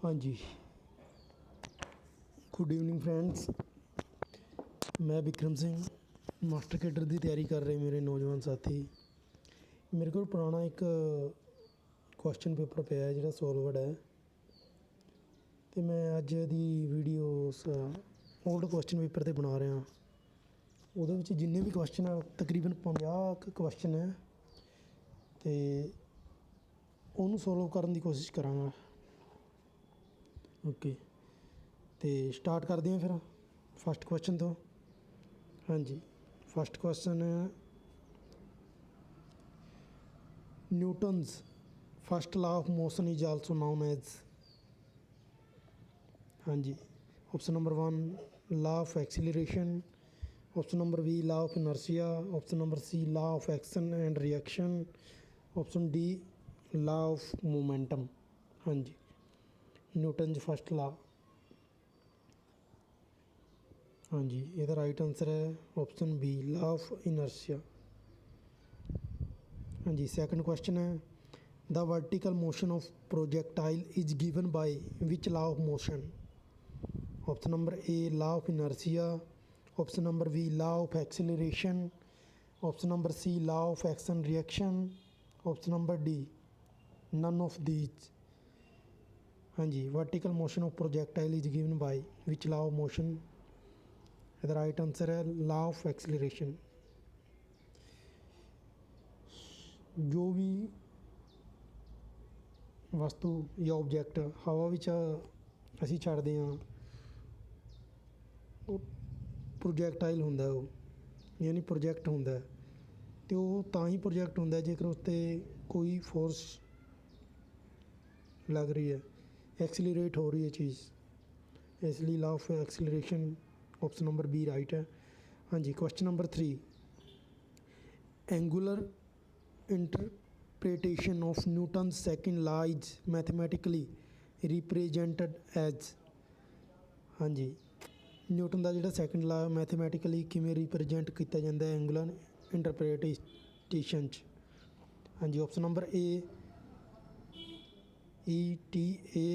हाँ जी, good evening friends. मैं Vikram Singh master cadre की तैयारी कर रहे मेरे नौजवान साथी। मेरे को पुराना एक क्वेश्चन पेपर पिया है जो सॉल्वड है, तो मैं अज दी वीडियो उस ओल्ड क्वेश्चन पेपर ते बना रहा। वो जिन्ने भी क्वेश्चन है तकरीबन 50 क्वेश्चन है, तो उन्होंने सॉल्व करने की कोशिश कराँगा। ओके, तो स्टार्ट करते हैं फिर फस्ट क्वेश्चन तो। हाँ जी, फस्ट क्वेश्चन है Newton's first law of motion is also known as. हाँ जी, option number 1 law of acceleration, option number B law of inertia, option number C law of action and reaction, option D law of momentum. हाँ जी, Newton's first law. हाँ जी, इसका right answer है option B law of inertia. हाँ जी, second question है the vertical motion of projectile is given by which law of motion. Option number A law of inertia, option number B law of acceleration, option number C law of action reaction, option number D none of these. हाँ जी, vertical motion of projectile is given by which law of motion. The right answer है law of acceleration. जो भी वस्तु या object हवा विच असी छड्डदे हां ਉਹ ਪ੍ਰੋਜੈਕਟਾਈਲ ਹੁੰਦਾ, ਉਹ ਯਾਨੀ ਪ੍ਰੋਜੈਕਟ ਹੁੰਦਾ, ਅਤੇ ਉਹ ਤਾਂ ਹੀ ਪ੍ਰੋਜੈਕਟ ਹੁੰਦਾ ਜੇਕਰ ਉਸ 'ਤੇ ਕੋਈ ਫੋਰਸ ਲੱਗ ਰਹੀ ਹੈ, ਐਕਸੀਲਰੇਟ ਹੋ ਰਹੀ ਹੈ ਚੀਜ਼। ਇਸ ਲਈ law of acceleration option number B right है। हाँ जी, question number 3 angular interpretation of Newton's second law is mathematically represented as. हाँ जी, न्यूटन का जो सैकेंड लॉ मैथमेटिकली किमें रिप्रेजेंट किया जाता है एंगुलर इंटरप्रिटेशन। हाँ जी, option number A E T A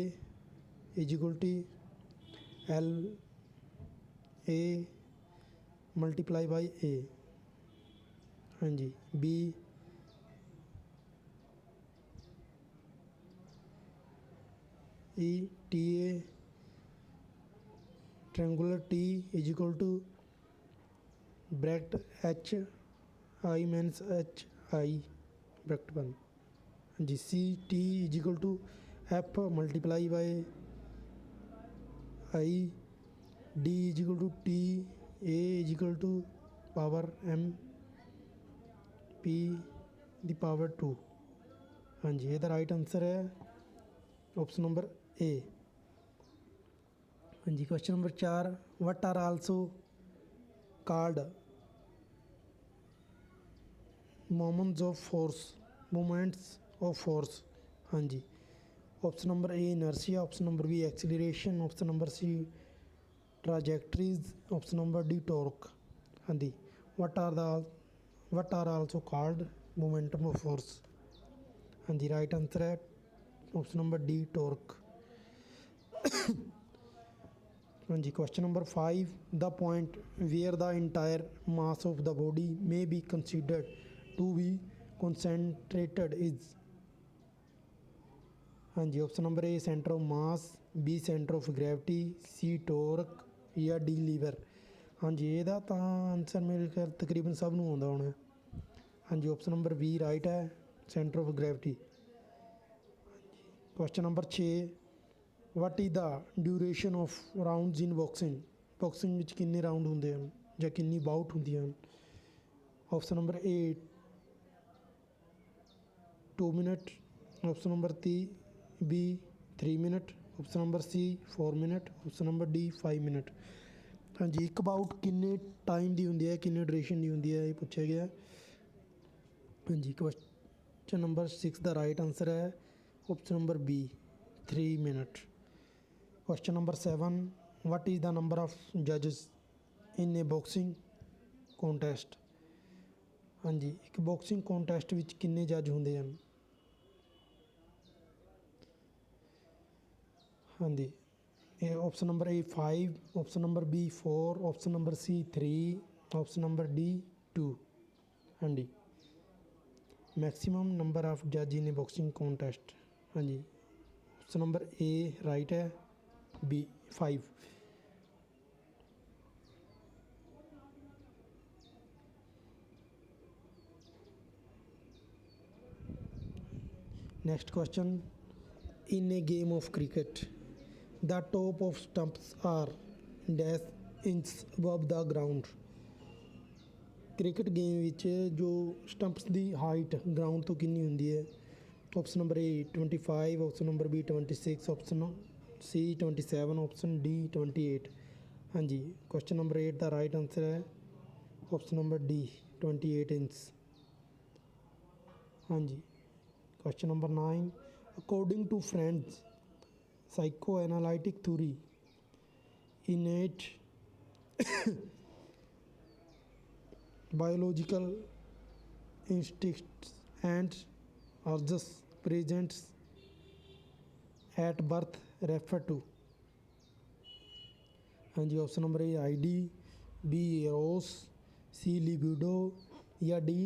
is equal to L A multiply by A. हाँ जी, B E T A triangular T is equal to bracket H I minus H I bracket one. हाँ जी, C T is equal to F multiply by I, D is equal to T A is equal to power M P the power 2। हाँ जी, ये right answer है option number A. हाँ जी, question number 4 what are also called moments of force. हाँ जी, option number A inertia, option number B acceleration, option number C trajectories, option number D torque. हाँ जी, what are also called momentum of force. हाँ जी, right answer है option number D torque. हाँ जी, question number 5 the point where the entire mass of the body may be considered to be concentrated is. हाँ जी, option number A centre of mass, B centre of gravity, C torque या D lever. हाँ जी, ਇਹਦਾ ਤਾਂ answer मेरे ख्याल तकरीबन सब ਨੂੰ ਆਉਂਦਾ ਹੋਣਾ। हाँ जी, ऑप्शन नंबर बी राइट है centre of gravity. Question number 6 what is the duration of rounds in boxing. Boxing में कितने राउंड होंगे हैं या कितनी बाउट होंगी हैं। Option number A 2 minute, option number B 3 minute, option number C 4 minute, option number D 5 minute. हाँ जी, एक बाउट किन्ने टाइम की होंगी है, किन्ने ड्यूरेशन की होंगी है, ये पूछा गया। हाँ जी, क्वेश्चन नंबर 6 का राइट आंसर है option number B 3 minute. Question number 7 what is the number of जजेस इन ए बॉक्सिंग कॉन्टेस्ट। हाँ जी, एक बॉक्सिंग कॉन्टेस्ट में किन्ने जज होंगे हैं। हाँ जी, ये option number A 5, option number B 4, option number C 3, option number D 2। हाँ जी, मैक्सिमम नंबर ऑफ जज इन ए बॉक्सिंग कॉन्टेस्ट। हाँ जी, ऑप्शन नंबर ए राइट है, B 5। Next question, in a game of cricket the top of stumps are dash inch above the ground. Cricket game विच जो stumps की height ground तो कितनी होंदी है? Option number A 25, option number B 26, option C 27, option D 28। हाँ जी, question number 8 the right answer है ऑप्शन नंबर डी 28 इंच। हाँ जी, question number 9, according to Freud's psychoanalytic theory, innate biological instincts and urges present at birth refer to। हाँ जी, option number A I D, B eros, C libido या D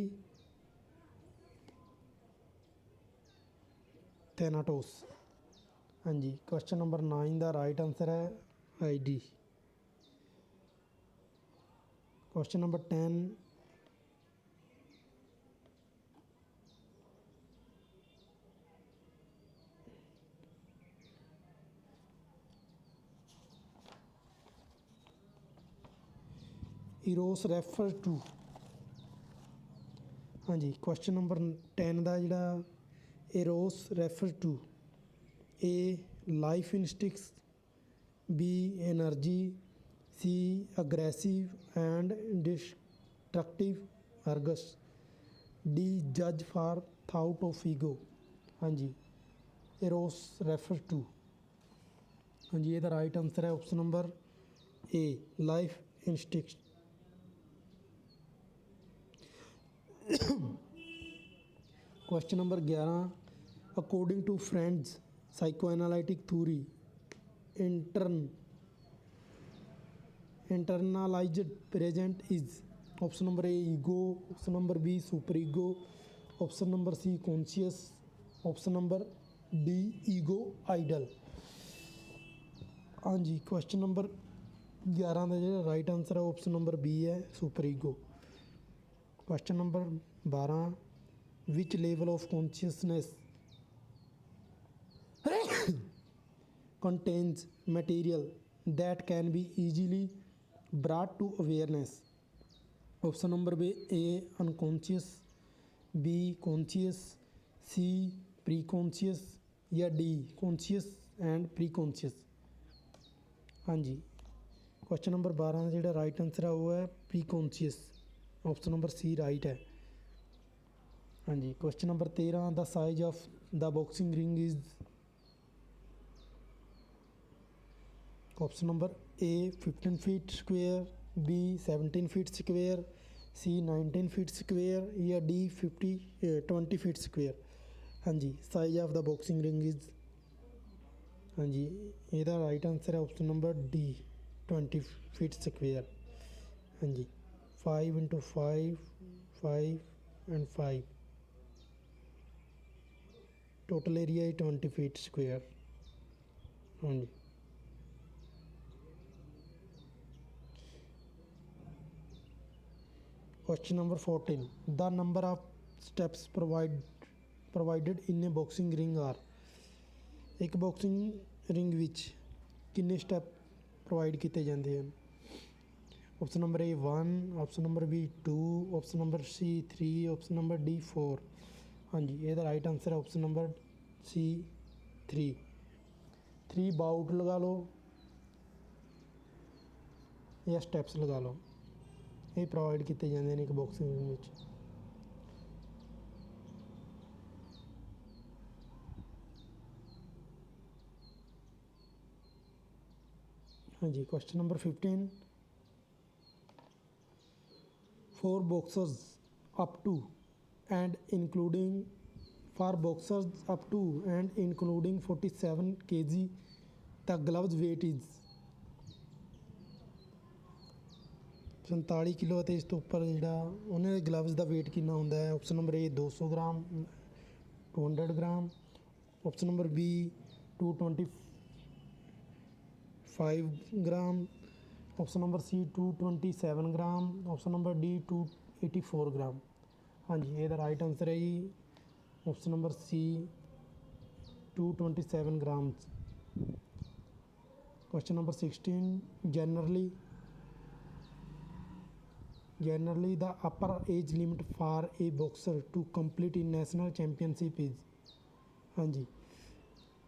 thanatos. हाँ जी, question number 9 का right answer है I D. Question number 10, eros refer to. हाँ जी, question number 10 का जोड़ा eros refer to, A life instincts, B energy, C aggressive and destructive urges, D जज फॉर थाउट ऑफ ईगो। हाँ जी, eros refer to. हाँ जी, ये राइट आंसर है option number A life instincts. Question number 11, according to Freud's psychoanalytic theory internalized present is। Option number A ego, option number B super ego, option number C conscious, option number D ego ideal. हाँ जी, question number 11 का जो right answer है option number B है super ego. Question number 12, which level of consciousness contains material that can be easily brought to awareness। Option number B A unconscious, B conscious, C pre conscious या D conscious and pre conscious. हाँ जी, question number 12 का जो right answer है वो है pre conscious, option number C right है। हाँ जी, question number 13, the size of the boxing ring is. Option number A 15 feet square, B 17 feet square, C 19 feet square या डी 20 फीट स्क्वेयर। हाँ जी, size of the boxing ring is. हाँ जी, ਇਹਦਾ right answer है option number D 20 feet square. हाँ जी, 5 × 5, 5 and 5, total area है 20 फीट स्क्वेयर। हाँ जी, question number 14, the number of steps provided in a boxing ring are. एक बॉक्सिंग रिंग विच कितने स्टैप प्रोवाइड किए जाते हैं? Option number A 1, option number B 2, option number C 3, option number D 4। हाँ जी, ये राइट आंसर है ऑप्शन नंबर सी 3 बाउट लगा लो या स्टैप्स लगा लो, ये प्रोवाइड किए जाते हैं एक बॉक्सिंग रिंग विच। हाँ जी, question number 15, for boxers up to and including 47 kg the gloves weight is 47 kilo ਅਤੇ ਇਸ ਤੋਂ ਉੱਪਰ ਜਿਹੜਾ ਉਹਨਾਂ ਦੇ ਗਲਵਜ਼ ਦਾ weight ਕਿੰਨਾ ਹੁੰਦਾ ਹੈ? Option number A 200 gram 200 gram, option number B 225 gram, option number C 227 gram, option number D 284 gram. ਹਾਂਜੀ, ਇਹਦਾ ਰਾਈਟ ਆਨਸਰ ਹੈ ਜੀ option number C 227 grams। Question number 16, generally the upper age limit for a boxer to compete in national championship is? हाँ जी,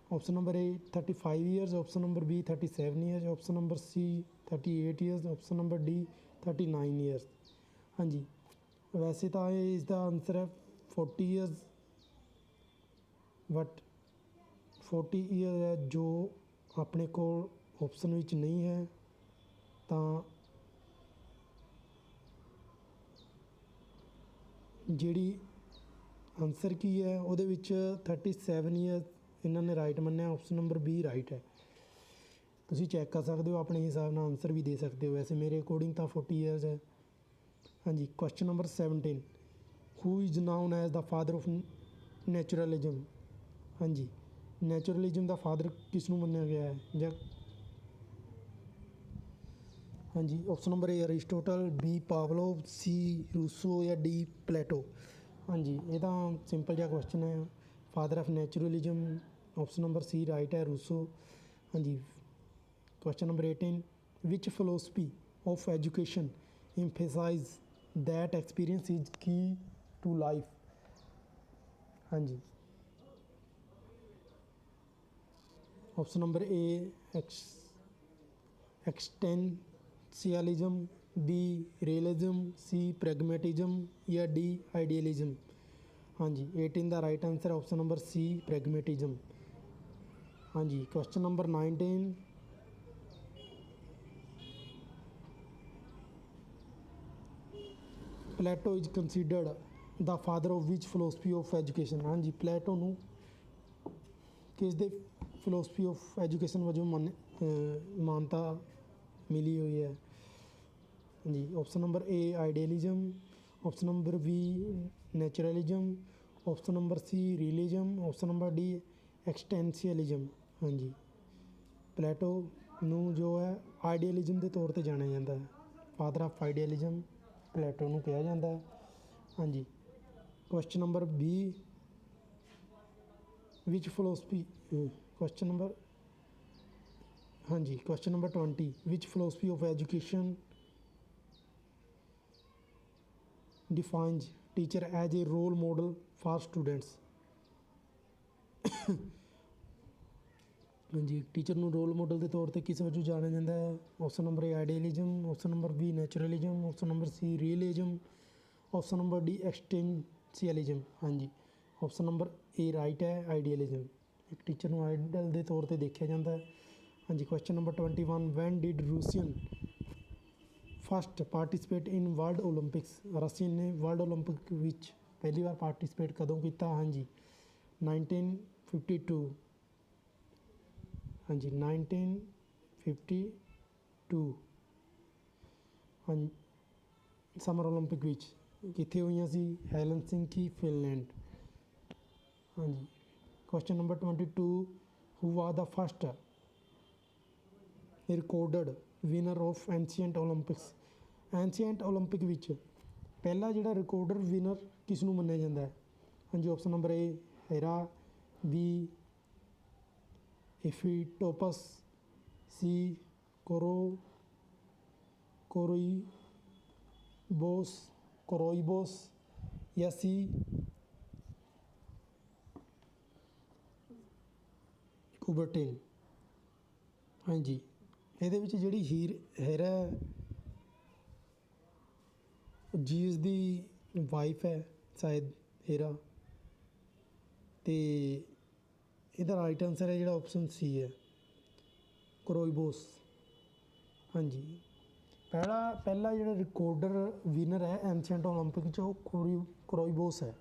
option number A 35 years, option number B 37 years, option number C 38 years, option number D 39 years। हाँ जी, वैसे तो इसका answer है 40 years, but 40 year है जो अपने को ऑप्शन विच नहीं है, तो ਜਿਹੜੀ ਆਨਸਰ ਕੀ ਹੈ ਉਹਦੇ ਵਿੱਚ 37 ਈਅਰ ਇਹਨਾਂ ਨੇ ਰਾਈਟ ਮੰਨਿਆ। ਆਪਸ਼ਨ ਨੰਬਰ ਬੀ ਰਾਈਟ ਹੈ। ਤੁਸੀਂ ਚੈੱਕ ਕਰ ਸਕਦੇ ਹੋ, ਆਪਣੇ ਹਿਸਾਬ ਨਾਲ ਆਨਸਰ ਵੀ ਦੇ ਸਕਦੇ ਹੋ। ਵੈਸੇ ਮੇਰੇ ਅਕੋਰਡਿੰਗ ਤਾਂ 40 ਈਅਰਸ ਹੈ। ਹਾਂਜੀ, question number 17, who is known as the father of naturalism? ਹਾਂਜੀ, ਨੈਚੁਰਲਿਜ਼ਮ ਦਾ ਫਾਦਰ ਕਿਸ ਨੂੰ ਮੰਨਿਆ ਗਿਆ ਹੈ? ਜਾਂ ਹਾਂਜੀ, option number A Aristotle, B Pavlov, C Rousseau ਜਾਂ ਡੀ ਪਲੇਟੋ। ਹਾਂਜੀ, ਇਹ ਤਾਂ ਸਿੰਪਲ ਜਿਹਾ ਕੁਐਸਚਨ ਹੈ। Father of naturalism option number C right ਹੈ, ਰੂਸੋ। ਹਾਂਜੀ, question number 18, which philosophy of education emphasize that experience is key to life? ਹਾਂਜੀ, option number A existentialism, B realism, C pragmatism या D idealism. हाँ जी, 18 का right answer option number C pragmatism. हाँ जी, question number 19, Plato is considered the father of which philosophy of education? हाँ जी, प्लेटो ਨੂੰ ਕਿਸ ਦੇ ਫਿਲੋਸਫੀ ਆਫ ਐਜੂਕੇਸ਼ਨ ਵਜੋਂ ਮਾਨਤਾ ਮਿਲੀ ਹੋਈ ਹੈ? ਜੀ, option number A idealism, option number B naturalism, option number C realism, option number D existentialism. ਹਾਂਜੀ, ਪਲੇਟੋ ਨੂੰ ਜੋ ਹੈ ਆਈਡੀਅਲਿਜ਼ਮ ਦੇ ਤੌਰ 'ਤੇ ਜਾਣਿਆ ਜਾਂਦਾ ਹੈ। ਫਾਦਰ ਆਫ ਆਈਡੀਅਲਿਜ਼ਮ ਪਲੇਟੋ ਨੂੰ ਕਿਹਾ ਜਾਂਦਾ ਹੈ। ਹਾਂਜੀ, question number B, which philosophy question number ਹਾਂਜੀ, question number 20, which philosophy of education defines teacher as a role model for students? ਹਾਂਜੀ, ਟੀਚਰ ਨੂੰ ਰੋਲ ਮਾਡਲ ਦੇ ਤੌਰ 'ਤੇ ਕਿਸ ਵਜੋਂ ਜਾਣਿਆ ਜਾਂਦਾ ਹੈ? Option number A idealism, option number B naturalism, option number C realism, option number D existentialism. ਹਾਂਜੀ, ਆਪਸ਼ਨ ਨੰਬਰ ਏ ਰਾਈਟ ਹੈ, ਆਈਡੀਅਲਿਜ਼ਮ। ਇੱਕ ਟੀਚਰ ਨੂੰ ਆਈਡਲ ਦੇ ਤੌਰ 'ਤੇ ਦੇਖਿਆ ਜਾਂਦਾ ਹੈ। ਹਾਂਜੀ, question number 21, when did Russian first participate in world Olympics? Russian ਨੇ ਵਰਲਡ ਓਲੰਪਿਕ ਵਿੱਚ ਪਹਿਲੀ ਵਾਰ ਪਾਰਟੀਸਪੇਟ ਕਦੋਂ ਕੀਤਾ? ਹਾਂਜੀ, 1952। ਹਾਂਜੀ, 1952। ਹਾਂਜੀ, ਸਮਰ ਓਲੰਪਿਕ ਵਿੱਚ ਕਿੱਥੇ ਹੋਈਆਂ ਸੀ? Helsinki, Finland. ਹਾਂਜੀ, question number 22, who was the first recorded winner of ancient Olympics? Ancient Olympic ਵਿੱਚ ਪਹਿਲਾ ਜਿਹੜਾ ਰਿਕਾਰਡਰ ਵਿਨਰ ਕਿਸ ਨੂੰ ਮੰਨਿਆ ਜਾਂਦਾ ਹੈ? ਹਾਂਜੀ, ਆਪਸ਼ਨ ਨੰਬਰ ਏ ਹੈਰਾ, ਬੀ ਇਫੀਟੋਪਸ, ਸੀ ਕੋਰੋਈਬੋਸ ਜਾਂ ਸੀ ਕੁਬਰਟਿਨ। ਹਾਂਜੀ, ਇਹਦੇ ਵਿੱਚ ਜਿਹੜੀ ਹੈਰਾ ਜੀਸ ਦੀ ਵਾਈਫ ਹੈ ਸ਼ਾਇਦ ਹੈਰਾ, ਅਤੇ ਇਹਦਾ ਰਾਈਟ ਆਨਸਰ ਹੈ ਜਿਹੜਾ ਆਪਸ਼ਨ ਸੀ ਹੈ, ਕੋਰੋਈਬੋਸ। ਹਾਂਜੀ, ਪਹਿਲਾ ਜਿਹੜਾ ਰਿਕਾਰਡਰ ਵਿਨਰ ਹੈ ਐਂਸ਼ੀਐਂਟ ਓਲੰਪਿਕ 'ਚ ਉਹ ਕੋਰੋਈਬੋਸ ਹੈ।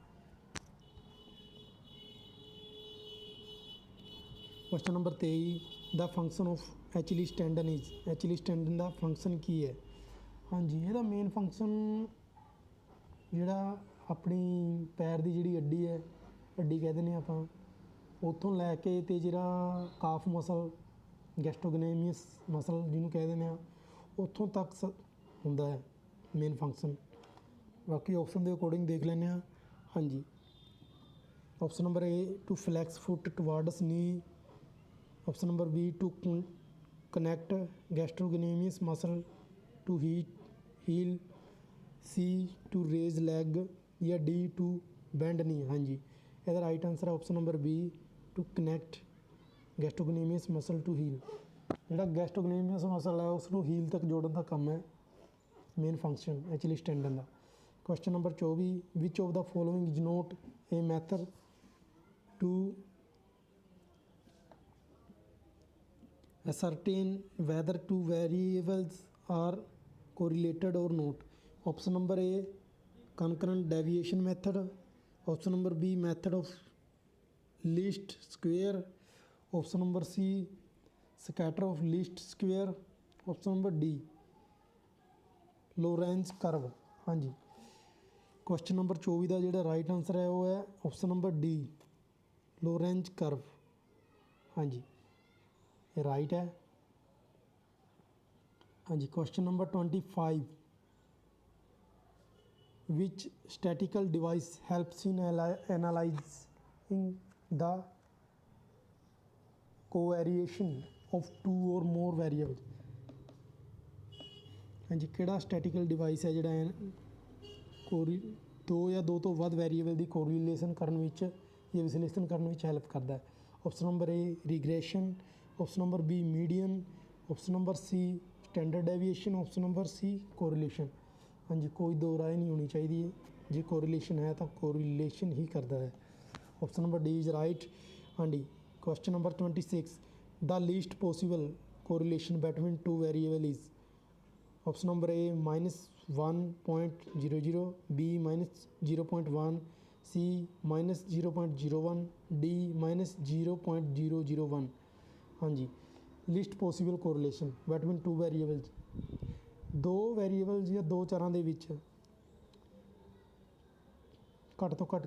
Question number 23, the function of Achilles tendon is, Achilles tendon का फंक्शन की है। हाँ जी, ਇਹਦਾ ਮੇਨ ਫੰਕਸ਼ਨ ਜਿਹੜਾ ਆਪਣੀ ਪੈਰ ਦੀ ਜਿਹੜੀ ਅੱਡੀ ਹੈ, ਅੱਡੀ ਕਹਿ ਦਿੰਦੇ ਆਪਾਂ, ਉੱਥੋਂ ਲੈ ਕੇ ਤੇ ਜਿਹੜਾ ਕਾਫ ਮਸਲ, ਗੈਸਟ੍ਰੋਗਨੇਮੀਅਸ ਮਸਲ ਜਿਹਨੂੰ ਕਹਿ ਦਿੰਦੇ ਆ, ਉੱਥੋਂ ਤੱਕ ਹੁੰਦਾ ਹੈ ਮੇਨ ਫੰਕਸ਼ਨ। ਬਾਕੀ ਆਪਸ਼ਨ ਦੇ ਅਕੋਰਡਿੰਗ ਦੇਖ ਲੈਂਦੇ ਹਾਂ। ਹਾਂਜੀ, option number A to flex foot towards knee, option number B to connect gastrocnemius muscle to heel, C to raise leg, ਜਾਂ ਡੀ ਟੂ ਬੈਂਡ ਨੀ। ਹਾਂਜੀ, ਇਹਦਾ ਰਾਈਟ ਆਨਸਰ ਹੈ option number B to connect gastrocnemius muscle to heel. ਜਿਹੜਾ gastrocnemius muscle ਹੈ ਉਸ ਨੂੰ heel ਤੱਕ ਜੋੜਨ ਦਾ ਕੰਮ ਹੈ ਮੇਨ ਫੰਕਸ਼ਨ ਐਚਲੀਸ ਟੈਂਡਨ ਦਾ। Question number 24, which of the following is not a method to ascertain whether two variables are correlated or not? Option number A concurrent deviation method, option number B method of least square, option number C scatter of least square, option number D Lorentz curve। हाँ जी, question number 24 का जो right answer है वो है option number D Lorenz curve. हाँ जी, ये राइट है। हाँ जी, question number 25, which statistical device helps in analysing the covariation of two or more variable. हाँ जी, किहड़ा स्टैटिकल डिवाइस है जिहड़ा दो या दो तो वध वेरीएबल की कोरिलेशन करने विच या विश्लेषण करने विच हेल्प करता है। Option number A regression, option number B median, option number C standard deviation, option number C correlation. हाँ जी, कोई दो राय नहीं होनी चाहिए, जी कोरिलेशन है तो कोरिलेशन ही करता है। Option number D is right. हाँ जी, question number 26, the least possible correlation between two variable is, option number A -1.00, B -0.1, C -0.01, D -0.001। हाँ जी, least possible correlation between two variables, दो वेरीएबल्स या दो चरां दे विच घट तो घट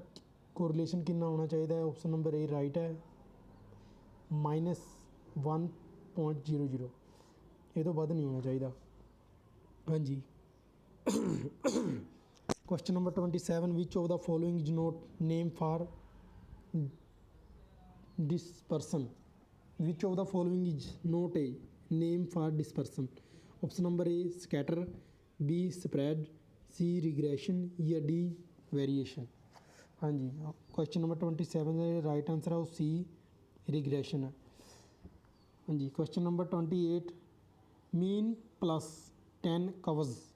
कोरिलेशन कितना होना चाहिए है। ऑप्शन नंबर ए राइट है, -1.00, ये तो वध नहीं होना चाहिए। हाँ जी, question number 27, which of the following is not name for dispersion, which of the following is not a name for dispersion. Option number A scatter, B spread, C regression, या डी वेरिएशन। हाँ जी, question number 27 का right answer है वो सी regression है। हाँ जी, question number 28, mean plus 10 covers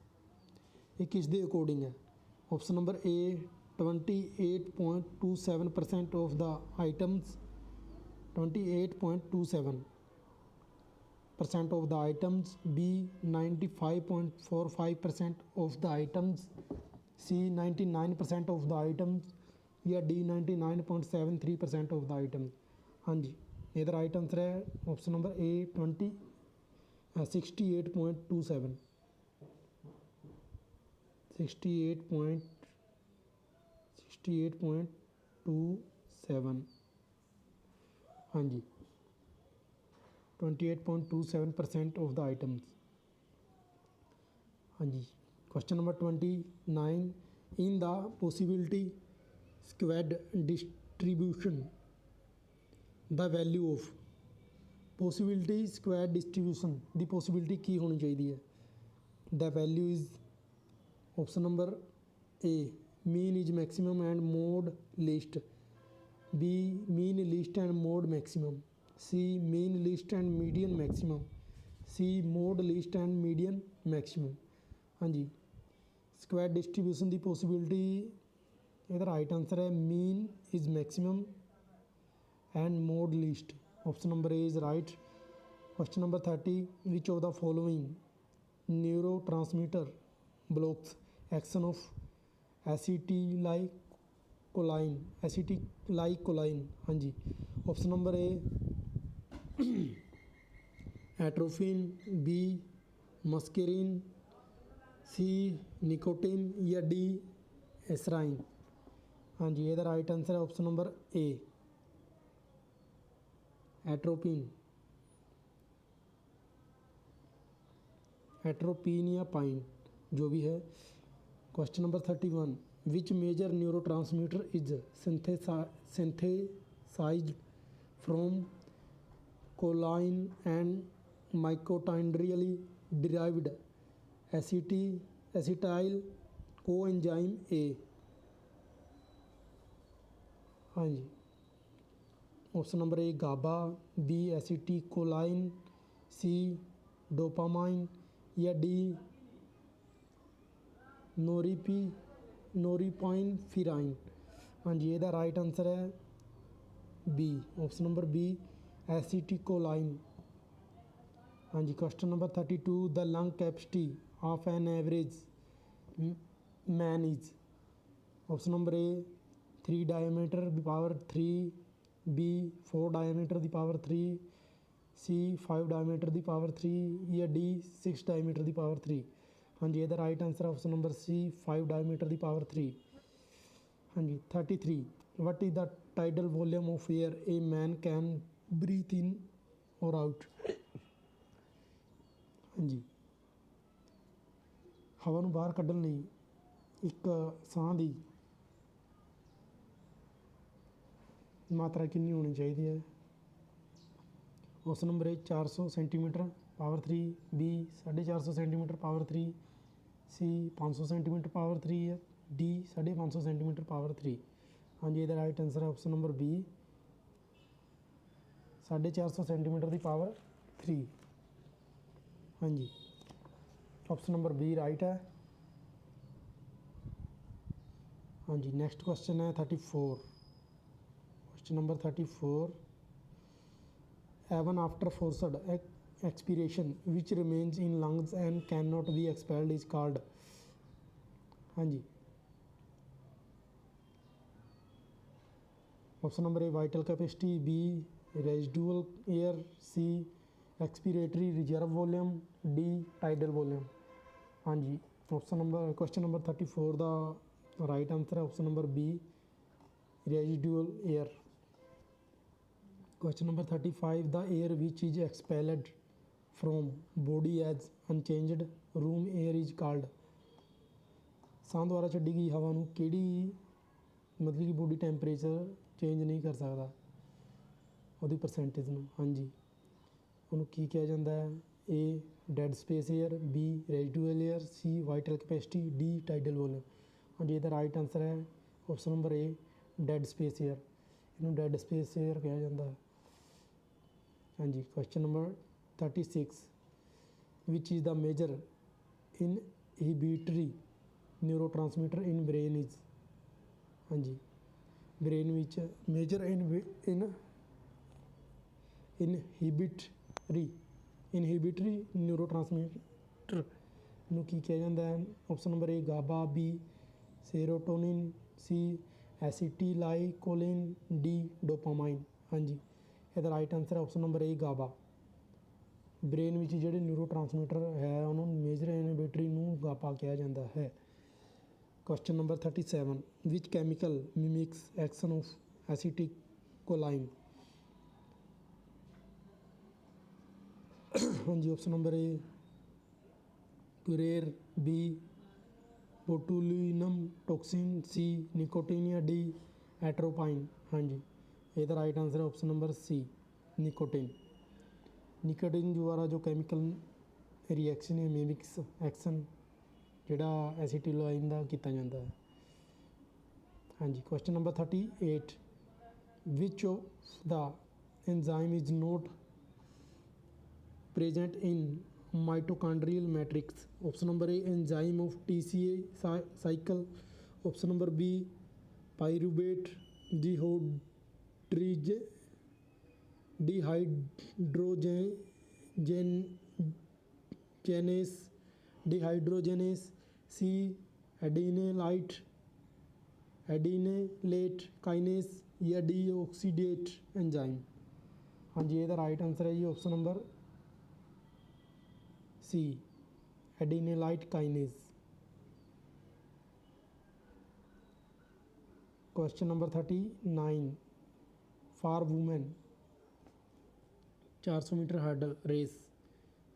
ये किस दे अकॉर्डिंग है। Option number A 28.27% of the items, 28.27% of the items, B 95.45% of the items, C 99% of the items, या डी 99.73% ऑफ द आइटम्स। हाँ जी, ये राइट आंसर है ऑप्शन नंबर ए 68.27, 68.27। हाँ जी, 28.27% ऑफ द आइटम्स। हाँ जी, question number 29, in the possibility squad distribution the value of, possibility square distribution दी पॉसिबिलिटी की होनी चाहिए है। The value is, option number A mean is maximum and mode least, B mean least and mode maximum, C mean least and median maximum, C mode least and median maximum. हाँ जी, square distribution की possibility इधर right answer है mean is maximum and mode least. Option number A is right. Question number 30, which of the following neuro transmitter blocks action of acetylcholine. हाँ जी, option number A atropine, B muscarine, C nicotine या D eserine. हाँ जी, ਇਹਦਾ right answer है option number A atropine, atropine या पाइन जो भी है। Question number 31, which major neurotransmitter is synthesised from choline and mitochondrially derived acetyl coenzyme A. हाँ जी, option number A GABA, B acetylcholine, C dopamine या डी नोरिपाइनफिराइन। हाँ जी, ਇਹਦਾ राइट आंसर है B, option number B acetylcholine. हाँ जी, question number 32, the lung capacity of an average man is. Option number A 3 diameter the power 3, B 4 diameter the power 3, C 5 diameter the power 3 या D 6 diameter the power 3। हाँ जी, ਇਹਦਾ right answer option number C 5 diameter the power 3। हाँ जी, 33, what is the tidal volume of air a man can breathe in और out. हाँ जी, ਹਵਾ ਨੂੰ ਬਾਹਰ ਕੱਢਣ ਲਈ ਇੱਕ ਸਾਹ ਦੀ ਮਾਤਰਾ ਕਿੰਨੀ ਹੋਣੀ ਚਾਹੀਦੀ ਹੈ। Option number A 400 centimetre power 3, B 450 centimetre power 3, C 500 centimetre power 3 या डी 550 सेंटीमीटर पावर 3। हाँ जी, ਇਹਦਾ राइट आंसर है ऑप्शन नंबर बी 450 सेंटीमीटर की पावर 3। हाँ जी, ऑप्शन नंबर बी राइट है। हाँ जी, नेक्स्ट क्वेश्चन है 34। Question number 34, even after forced expiration which remains in lungs and cannot be expelled is called। हाँ जी, option number A vital capacity, B residual air, C expiratory reserve volume, D tidal volume. हाँ जी, option number question number 34 का right answer है option number B residual air. Question number 35, the air which is expelled from body as unchanged room air is called. ਸਾਹ ਦੁਆਰਾ ਛੱਡੀ ਗਈ ਹਵਾ ਨੂੰ ਕਿਹੜੀ ਮਤਲਬ ਕਿ ਬੋਡੀ ਟੈਂਪਰੇਚਰ ਚੇਂਜ ਨਹੀਂ ਕਰ ਸਕਦਾ ਉਹਦੀ ਪਰਸੈਂਟੇਜ ਨੂੰ। ਹਾਂਜੀ, ਉਹਨੂੰ ਕੀ ਕਿਹਾ ਜਾਂਦਾ ਹੈ। A dead space air, B residual air, C vital capacity, D tidal volume. ਹਾਂਜੀ, ਇਹਦਾ ਰਾਈਟ ਆਂਸਰ ਹੈ option number A dead space air. ਇਹਨੂੰ ਡੈਡ ਸਪੇਸ ਏਅਰ ਕਿਹਾ ਜਾਂਦਾ ਹੈ। हाँ जी, question number 36, which is the major inhibitory neurotransmitter in brain is. हाँ जी, brain which major inhibitory neurotransmitter ਨੂੰ ਕੀ ਕਿਹਾ ਜਾਂਦਾ ਹੈ। Option number A GABA, B serotonin, C acetylcholine, D dopamine. हाँ जी, ਇਹਦਾ ਰਾਈਟ ਆਂਸਰ ਹੈ ਆਪਸ਼ਨ ਨੰਬਰ ਏ ਗਾਬਾ। ਬ੍ਰੇਨ ਵਿੱਚ ਜਿਹੜੇ ਨਿਊਰੋ ਟਰਾਂਸਮੀਟਰ ਹੈ ਉਹਨੂੰ ਮੇਜਰ ਇਨਹਿਬਿਟਰੀ ਨੂੰ ਗਾਬਾ ਕਿਹਾ ਜਾਂਦਾ ਹੈ। Question number 37, which chemical mimics action of acetylcholine. ਹਾਂਜੀ, option number A curare, B botulinum toxin, C nicotine या डी एट्रोपाइन। हाँ जी, ਇਹਦਾ ਰਾਈਟ ਆਂਸਰ ਹੈ option number C nicotine. Nicotine ਦੁਆਰਾ ਜੋ ਕੈਮੀਕਲ ਰਿਐਕਸ਼ਨ ਹੈ ਮਿਮਿਕਸ ਐਕਸ਼ਨ ਜਿਹੜਾ ਐਸੀਟਿਲੋਆਈਨ ਦਾ ਕੀਤਾ ਜਾਂਦਾ ਹੈ। ਹਾਂਜੀ, question number 38, which of the enzyme is not present in mitochondrial matrix। Option number A enzyme of TCA cycle, option number B pyruvate dehydrogenase, C adenylate kinase या D oxidate enzyme. हाँ जी, ਇਹਦਾ right answer है जी option number C. Adenylate kinase. Question number 39. For women 400 metre hurdle race,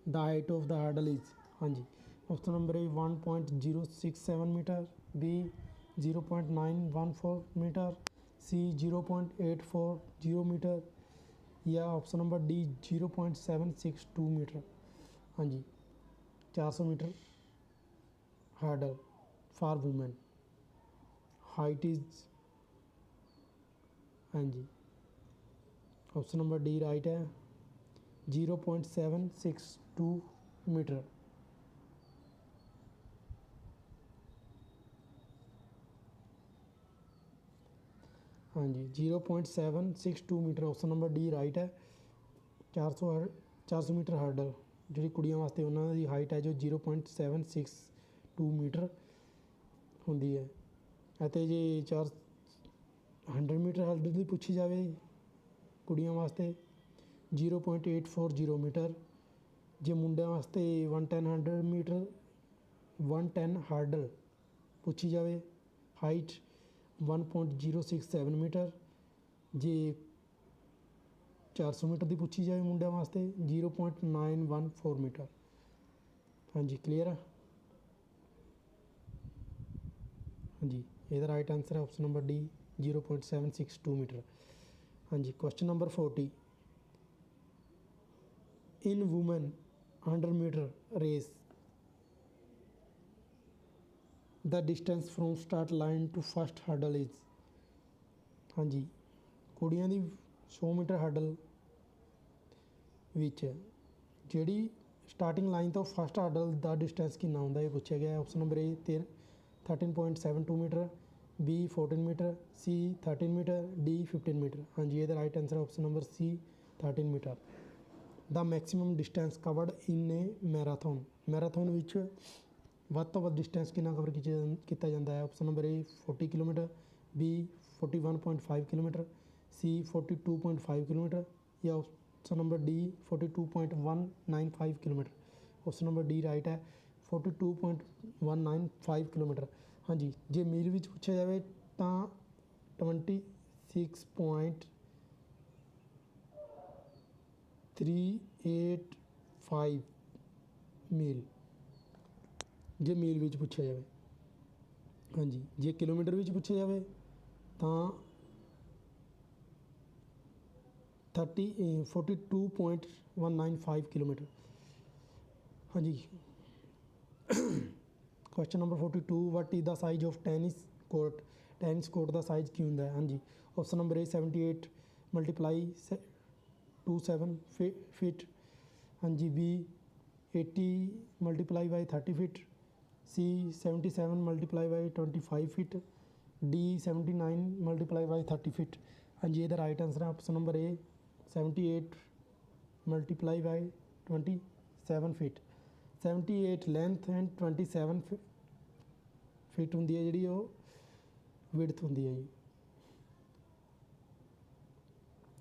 the height of the hurdle is, हाँ जी, option number A 1.067 metre, B 0.914 metre, C 0.840 metre, या option number D 0.762 metre. हाँ जी, 400 metre hurdle for women, height is, हाँ जी, option number D right है, 0.762 metre. हाँ जी, 0.762 metre, option number D right है। 400 मीटर हर्डल ਜਿਹੜੀ ਕੁੜੀਆਂ ਵਾਸਤੇ ਉਹਨਾਂ ਦੀ ਹਾਈਟ ਹੈ ਜੋ 0.762 ਮੀਟਰ ਹੁੰਦੀ ਹੈ। ਅਤੇ ਜੇ 100 ਮੀਟਰ ਹਰਡਲ ਦੀ ਪੁੱਛੀ ਜਾਵੇ ਕੁੜੀਆਂ ਵਾਸਤੇ 0.840 ਮੀਟਰ। ਜੇ ਮੁੰਡਿਆਂ ਵਾਸਤੇ 110 ਮੀਟਰ 110 ਹਰਡਲ ਪੁੱਛੀ ਜਾਵੇ ਹਾਈਟ 1.067 ਮੀਟਰ। ਜੇ 400 मीटर की पूछी जाए मुंडिया वास्ते 0.914 मीटर। हाँ जी, क्लीयर है। हाँ जी, ਇਹਦਾ राइट आंसर है ऑप्शन नंबर डी 0.762 मीटर। हाँ जी, question number 40। In women 100 metre race the distance from start line to first hurdle is. हाँ जी, कुड़ियां दी 100 मीटर हर्डल ਵਿੱਚ ਜਿਹੜੀ ਸਟਾਰਟਿੰਗ ਲਾਈਨ ਤੋਂ ਫਸਟ ਹਰਡਲ ਦਾ ਡਿਸਟੈਂਸ ਕਿੰਨਾ ਹੁੰਦਾ ਇਹ ਪੁੱਛਿਆ ਗਿਆ। Option number A 13.72 metre, B 14 metre, C 13 metre, D 15 metre. ਹਾਂਜੀ, ਇਹਦਾ ਰਾਈਟ ਆਨਸਰ ਆਪਸ਼ਨ ਨੰਬਰ ਸੀ 13 ਮੀਟਰ। ਦਾ ਮੈਕਸੀਮਮ ਡਿਸਟੈਂਸ ਕਵਰਡ ਇਨ ਏ ਮੈਰਾਥਨ। ਮੈਰਾਥਨ ਵਿੱਚ ਵੱਧ ਤੋਂ ਵੱਧ ਡਿਸਟੈਂਸ ਕਿੰਨਾ ਕਵਰ ਕੀਤਾ ਜਾਂਦਾ ਹੈ। ਆਪਸ਼ਨ ਨੰਬਰ ਏ 40 ਕਿਲੋਮੀਟਰ, ਬੀ 41.5 ਕਿਲੋਮੀਟਰ, ਸੀ 42.5 ਕਿਲੋਮੀਟਰ, ਜਾਂ option number D 42.195 kilometre. Option number D right है 42.195 किलोमीटर। हाँ जी, जे मील ਵਿੱਚ ਪੁੱਛਿਆ ਜਾਵੇ ਤਾਂ 26.385 मील ਜੇ मील ਵਿੱਚ ਪੁੱਛਿਆ ਜਾਵੇ। हाँ जी, ਜੇ ਕਿਲੋਮੀਟਰ ਵਿੱਚ ਪੁੱਛਿਆ ਜਾਵੇ ਤਾਂ 42.195 किलोमीटर। हाँ जी, question number 42। What is the size of tennis court. Tennis court का साइज की होंगे। हाँ जी, option number A 78 multiply 27 feet. हाँ जी, B 80 multiply by 30 feet, C 77 multiply by 25 feet, D 79 multiply by 30 feet. हाँ जी, ਇਹਦਾ ਰਾਈਟ ਆਨਸਰ ਹੈ option number A 78 multiply by 27 feet. 78 length and 27 feet ਹੁੰਦੀ ਹੈ ਜਿਹੜੀ ਉਹ ਵਿਡਥ ਹੁੰਦੀ ਹੈ ਜੀ।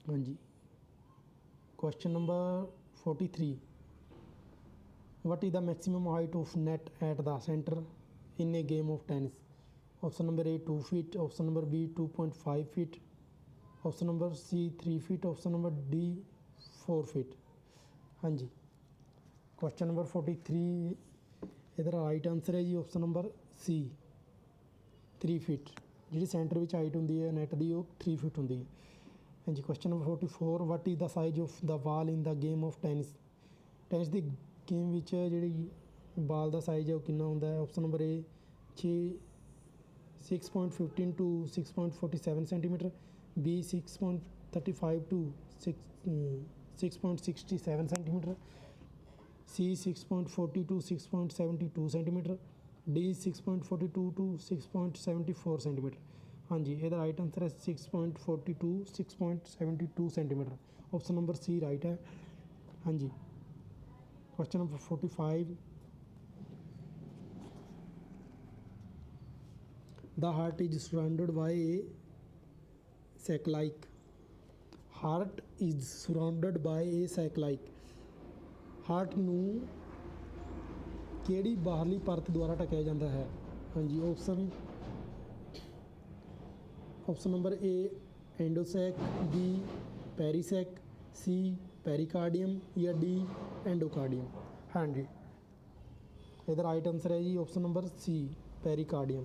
हाँ जी, question number 43। What is the maximum height of net at the centre in a game of tennis. Option number A 2 feet, option number B 2.5 feet, option number C 3 feet, option number D 4 feet. हाँ जी, question number 43 इधर right answer है जी option number C 3 feet. जी centre में height होंगी है net की 3 फीट होंगी है। हाँ जी, question number 44। What is the size of the ball in the game of tennis. Tennis की गेम में जी बाल का साइज है वो कितना होंगे है। Option number A 6.15 to 6.47 centimetre, B 6.35 to 6.67 centimetre, C 6.40 to 6.72 centimetre, D 6.42 to 6.74 centimetre. हाँ जी, ਇਹਦਾ राइट आंसर है 6.40 to 6.72 centimetre. Option number C right है। हाँ जी, question number 45। The heart is surrounded by a satellite. Heart is surrounded by a satellite. Heart ਨੂੰ ਕਿਹੜੀ ਬਾਹਰਲੀ ਪਰਤ ਦੁਆਰਾ ਢਕਿਆ ਜਾਂਦਾ ਹੈ? ਹਾਂਜੀ, ਆਪਸ਼ਨ ਨੰਬਰ ਏ ਐਂਡੋਸੈਕ, ਬੀ ਪੈਰੀਸੈਕ, ਸੀ ਪੈਰੀਕਾਰਡੀਅਮ ਜਾਂ ਡੀ ਐਂਡੋਕਾਰਡੀਅਮ। ਹਾਂਜੀ, ਇਹਦਾ ਰਾਈਟ ਆਨਸਰ ਹੈ ਜੀ ਆਪਸ਼ਨ ਨੰਬਰ ਸੀ ਪੈਰੀਕਾਰਡੀਅਮ।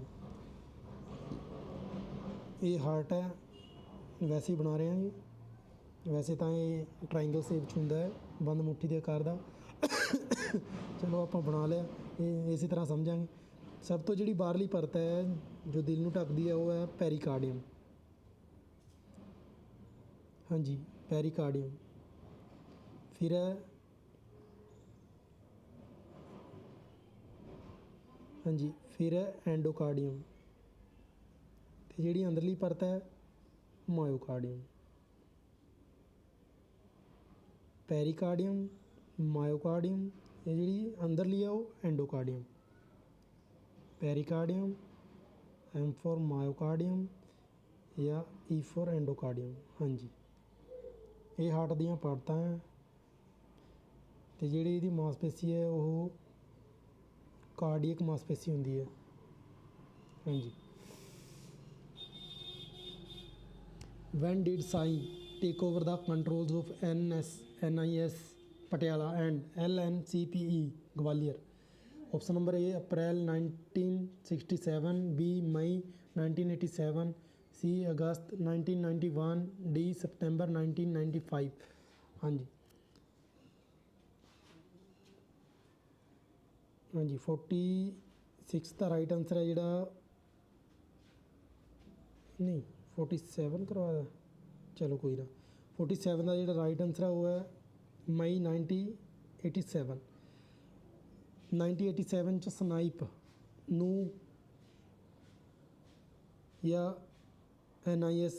ਇਹ ਹਾਰਟ ਹੈ, ਵੈਸੇ ਹੀ ਬਣਾ ਰਹੇ ਹਾਂ ਜੀ। ਵੈਸੇ ਤਾਂ ਇਹ ਟਰਾਇੰਗਲ ਸ਼ੇਪ 'ਚ ਹੁੰਦਾ ਹੈ, ਬੰਦ ਮੁੱਠੀ ਦੇ ਆਕਾਰ ਦਾ। ਚਲੋ ਆਪਾਂ ਬਣਾ ਲਿਆ, ਇਹ ਇਸੇ ਤਰ੍ਹਾਂ ਸਮਝਾਂਗੇ। ਸਭ ਤੋਂ ਜਿਹੜੀ ਬਾਹਰਲੀ ਪਰਤ ਹੈ ਜੋ ਦਿਲ ਨੂੰ ਢੱਕਦੀ ਹੈ ਉਹ ਹੈ ਪੈਰੀਕਾਰਡੀਅਮ। ਹਾਂਜੀ, ਪੈਰੀਕਾਰਡੀਅਮ। ਫਿਰ ਹੈ ਹਾਂਜੀ, ਫਿਰ ਹੈ ਐਂਡੋਕਾਰਡੀਅਮ। ਅਤੇ ਜਿਹੜੀ ਅੰਦਰਲੀ ਪਰਤ ਹੈ ਮਾਇਓਕਾਰਡੀਅਮ। ਪੈਰੀਕਾਰਡੀਅਮ, ਮਾਇਓਕਾਰਡੀਅਮ, ਇਹ ਜਿਹੜੀ ਅੰਦਰਲੀ ਹੈ ਉਹ ਐਂਡੋਕਾਰਡੀਅਮ। ਪੈਰੀਕਾਰਡੀਅਮ, ਐਮ ਫॉर ਮਾਇਓਕਾਰਡੀਅਮ ਜਾਂ ਈ ਫॉर ਐਂਡੋਕਾਰਡੀਅਮ। ਹਾਂਜੀ, ਇਹ ਹਾਰਟ ਦੀਆਂ ਪਰਤਾਂ ਹੈ ਅਤੇ ਜਿਹੜੀ ਇਹਦੀ ਮਾਸਪੇਸ਼ੀ ਹੈ ਉਹ ਕਾਰਡੀਅਕ ਮਾਸਪੇਸ਼ੀ ਹੁੰਦੀ ਹੈ। ਹਾਂਜੀ, when did Sai take over the controls of NIS Patiala and LNCPE Gwalior? Option number A April 1967, B May 1987, C August 1991, D September 1995। ਹਾਂਜੀ, 46 ਦਾ ਰਾਈਟ ਆਨਸਰ ਹੈ ਜਿਹੜਾ, ਨਹੀਂ 47 ਕਰਵਾਇਆ, ਚਲੋ ਕੋਈ ਨਾ। 47 ਦਾ ਜਿਹੜਾ ਰਾਈਟ ਆਨਸਰ ਹੈ ਉਹ ਹੈ ਮਈ 1987। 1987 'ਚ ਸਨਾਈਪ ਨੂੰ ਜਾਂ NIS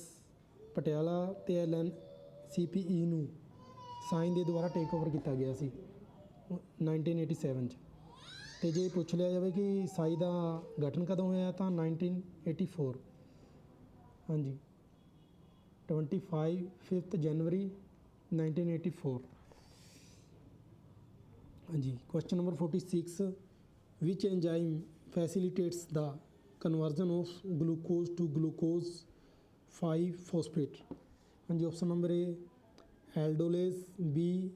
ਪਟਿਆਲਾ ਅਤੇ LNCPE ਨੂੰ ਸਾਈਨ ਦੇ ਦੁਆਰਾ ਟੇਕ ਓਵਰ ਕੀਤਾ ਗਿਆ ਸੀ 1987 'ਚ। ਅਤੇ ਜੇ ਪੁੱਛ ਲਿਆ ਜਾਵੇ ਕਿ ਸਾਈ ਦਾ ਗਠਨ ਕਦੋਂ ਹੋਇਆ ਤਾਂ 1984। ਹਾਂਜੀ, 5 ਜਨਵਰੀ 1984। ਹਾਂਜੀ, question number 46, which enzyme facilitates the conversion of glucose to glucose five phosphate. ਹਾਂਜੀ, option number A aldolase, B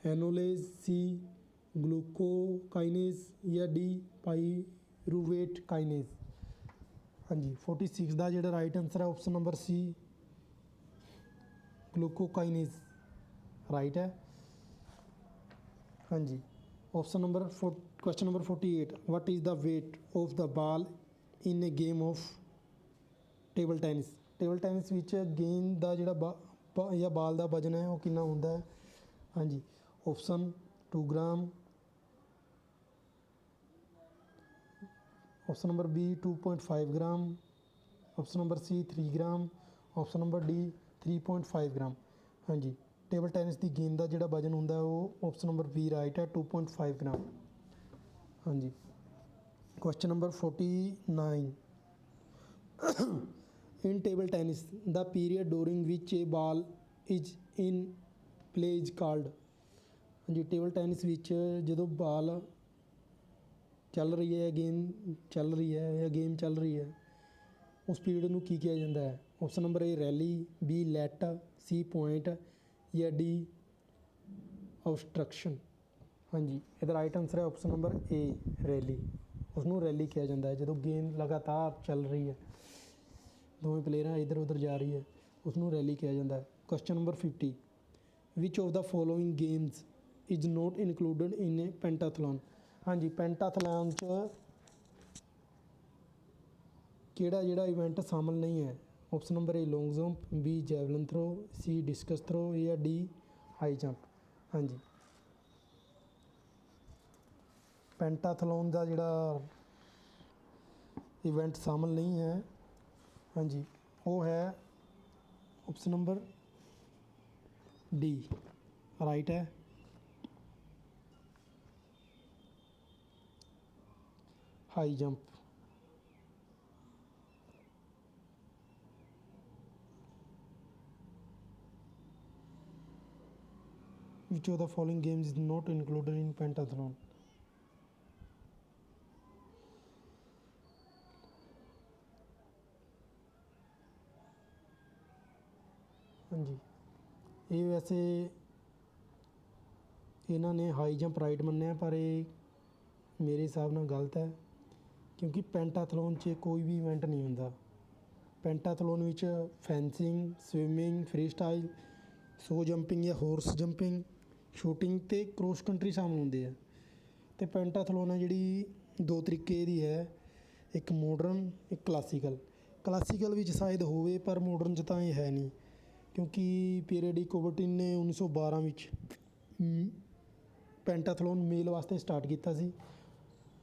enolase, C glucokinase ਜਾਂ ਡੀ ਪਾਈਰੂਵੇਟ ਕਾਈਨੇਜ਼। ਹਾਂਜੀ, 46 ਦਾ ਜਿਹੜਾ ਰਾਈਟ ਆਨਸਰ ਹੈ option number C glucokinase right ਹੈ। ਹਾਂਜੀ, question number 48, what is the weight of the ball in a game of table tennis. Table tennis ਵਿੱਚ ਗੇਂਦ ਦਾ ਜਿਹੜਾ ਜਾਂ ਬਾਲ ਦਾ ਵਜਨ ਹੈ ਉਹ ਕਿੰਨਾ ਹੁੰਦਾ ਹੈ? ਹਾਂਜੀ, option 2 gram, option number B 2.5 gram, option number C 3 gram, option number D 3.5 gram. ਹਾਂਜੀ, ਟੇਬਲ ਟੈਨਿਸ ਦੀ ਗੇਂਦ ਦਾ ਜਿਹੜਾ ਵਜਨ ਹੁੰਦਾ ਉਹ ਆਪਸ਼ਨ ਨੰਬਰ ਬੀ ਰਾਈਟ ਹੈ 2.5 ਗ੍ਰਾਮ। ਹਾਂਜੀ, question number 49, in table tennis the period during which a ball is in play is called. ਹਾਂਜੀ, ਟੇਬਲ ਟੈਨਿਸ ਵਿੱਚ ਜਦੋਂ ਬਾਲ ਚੱਲ ਰਹੀ ਹੈ, ਗੇਮ ਚੱਲ ਰਹੀ ਹੈ ਜਾਂ ਗੇਮ ਚੱਲ ਰਹੀ ਹੈ ਉਸ ਪੀਰੀਅਡ ਨੂੰ ਕੀ ਕਿਹਾ ਜਾਂਦਾ ਹੈ? ਆਪਸ਼ਨ ਨੰਬਰ ਏ ਰੈਲੀ, ਬੀ ਲੈਟ, ਸੀ ਪੁਆਇੰਟ ਜਾਂ ਡੀ ਆਬਸਟਰਕਸ਼ਨ। ਹਾਂਜੀ, ਇਹਦਾ ਰਾਈਟ ਆਨਸਰ ਹੈ ਆਪਸ਼ਨ ਨੰਬਰ ਏ ਰੈਲੀ। ਉਸਨੂੰ ਰੈਲੀ ਕਿਹਾ ਜਾਂਦਾ ਹੈ ਜਦੋਂ ਗੇਮ ਲਗਾਤਾਰ ਚੱਲ ਰਹੀ ਹੈ, ਦੋਵੇਂ ਪਲੇਅਰਾਂ ਇੱਧਰ ਉੱਧਰ ਜਾ ਰਹੀ ਹੈ, ਉਸਨੂੰ ਰੈਲੀ ਕਿਹਾ ਜਾਂਦਾ ਹੈ। Question number 50, which of the following games is not included in a pentathlon. ਹਾਂਜੀ, ਪੈਂਟਾਥਲੋਨ 'ਚ ਕਿਹੜਾ ਜਿਹੜਾ ਇਵੈਂਟ ਸ਼ਾਮਲ ਨਹੀਂ ਹੈ? Option number A long jump, B javelin throw, C discus throw ਜਾਂ ਡੀ ਹਾਈ ਜੰਪ। ਹਾਂਜੀ, ਪੈਂਟਾਥਲੋਨ ਦਾ ਜਿਹੜਾ ਇਵੈਂਟ ਸ਼ਾਮਲ ਨਹੀਂ ਹੈ, ਹਾਂਜੀ, ਉਹ ਹੈ ਆਪਸ਼ਨ ਨੰਬਰ ਡੀ ਰਾਈਟ ਹੈ। High jump. Which of the following games is not included in pentathlon? ਹਾਂਜੀ ਇਹ ਵੈਸੇ ਇਹਨਾਂ ਨੇ ਹਾਈ ਜੰਪ ਰਾਈਟ ਮੰਨਿਆ, ਪਰ ਇਹ ਮੇਰੇ ਹਿਸਾਬ ਨਾਲ ਗਲਤ ਹੈ, ਕਿਉਂਕਿ ਪੈਂਟਾਥਲੋਨ 'ਚ ਕੋਈ ਵੀ ਇਵੈਂਟ ਨਹੀਂ ਹੁੰਦਾ। ਪੈਂਟਾਥਲੋਨ ਵਿੱਚ ਫੈਂਸਿੰਗ, ਸਵਿਮਿੰਗ, ਫਰੀ ਸਟਾਈਲ, ਸੋ ਜੰਪਿੰਗ ਜਾਂ ਹੋਰਸ ਜੰਪਿੰਗ, ਸ਼ੂਟਿੰਗ ਅਤੇ ਕ੍ਰੋਸ ਕੰਟਰੀ ਸ਼ਾਮਲ ਹੁੰਦੇ ਆ। ਅਤੇ ਪੈਂਟਾਥਲੋਨ ਹੈ ਜਿਹੜੀ ਦੋ ਤਰੀਕੇ ਦੀ ਹੈ, ਇੱਕ ਮੋਡਰਨ, ਇੱਕ ਕਲਾਸੀਕਲ। ਕਲਾਸੀਕਲ ਵਿੱਚ ਸ਼ਾਇਦ ਹੋਵੇ, ਪਰ ਮੋਡਰਨ 'ਚ ਤਾਂ ਇਹ ਹੈ ਨਹੀਂ, ਕਿਉਂਕਿ ਪੀਰੀਅਡ ਡੀ ਕੁਬਰਟਿਨ ਨੇ 1912 ਵਿੱਚ ਪੈਂਟਾਥਲੋਨ ਮੇਲ ਵਾਸਤੇ ਸਟਾਰਟ ਕੀਤਾ ਸੀ,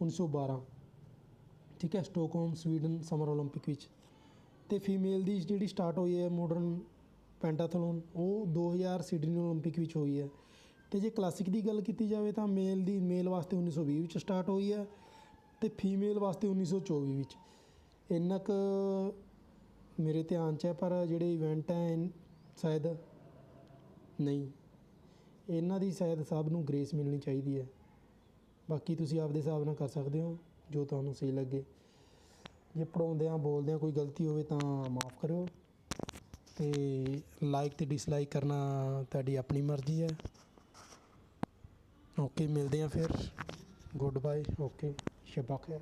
1912, ਠੀਕ ਹੈ, ਸਟੋਕਹੋਮ ਸਵੀਡਨ ਸਮਰ ਓਲੰਪਿਕ ਵਿੱਚ। ਅਤੇ ਫੀਮੇਲ ਦੀ ਜਿਹੜੀ ਸਟਾਰਟ ਹੋਈ ਹੈ ਮੋਡਰਨ ਪੈਂਟਾਥਲੋਨ, ਉਹ 2000 ਸਿਡਨੀ ਓਲੰਪਿਕ ਵਿੱਚ ਹੋਈ ਹੈ। ਅਤੇ ਜੇ ਕਲਾਸਿਕ ਦੀ ਗੱਲ ਕੀਤੀ ਜਾਵੇ ਤਾਂ ਮੇਲ ਵਾਸਤੇ 1920 ਵਿੱਚ ਸਟਾਰਟ ਹੋਈ ਹੈ ਅਤੇ ਫੀਮੇਲ ਵਾਸਤੇ 1924 ਵਿੱਚ। ਇੰਨਾ ਕੁ ਮੇਰੇ ਧਿਆਨ 'ਚ ਹੈ, ਪਰ ਜਿਹੜੇ ਇਵੈਂਟ ਹੈ ਸ਼ਾਇਦ ਨਹੀਂ, ਇਹਨਾਂ ਦੀ ਸ਼ਾਇਦ ਸਭ ਨੂੰ ਗ੍ਰੇਸ ਮਿਲਣੀ ਚਾਹੀਦੀ ਹੈ। ਬਾਕੀ ਤੁਸੀਂ ਆਪਦੇ ਹਿਸਾਬ ਨਾਲ ਕਰ ਸਕਦੇ ਹੋ ਜੋ ਤੁਹਾਨੂੰ ਸਹੀ ਲੱਗੇ। ਜੇ ਪੜ੍ਹਾਉਂਦਿਆਂ ਬੋਲਦਿਆਂ ਕੋਈ ਗਲਤੀ ਹੋਵੇ ਤਾਂ ਮਾफ़ ਕਰਿਓ, ਅਤੇ ਲਾਈਕ ਅਤੇ ਡਿਸਲਾਈਕ ਕਰਨਾ ਤੁਹਾਡੀ ਆਪਣੀ ਮਰਜ਼ੀ ਹੈ। ਓਕੇ, ਮਿਲਦੇ ਹਾਂ ਫਿਰ। Good bye. ਓਕੇ, ਸ਼ਬਾ ਖੈਰ।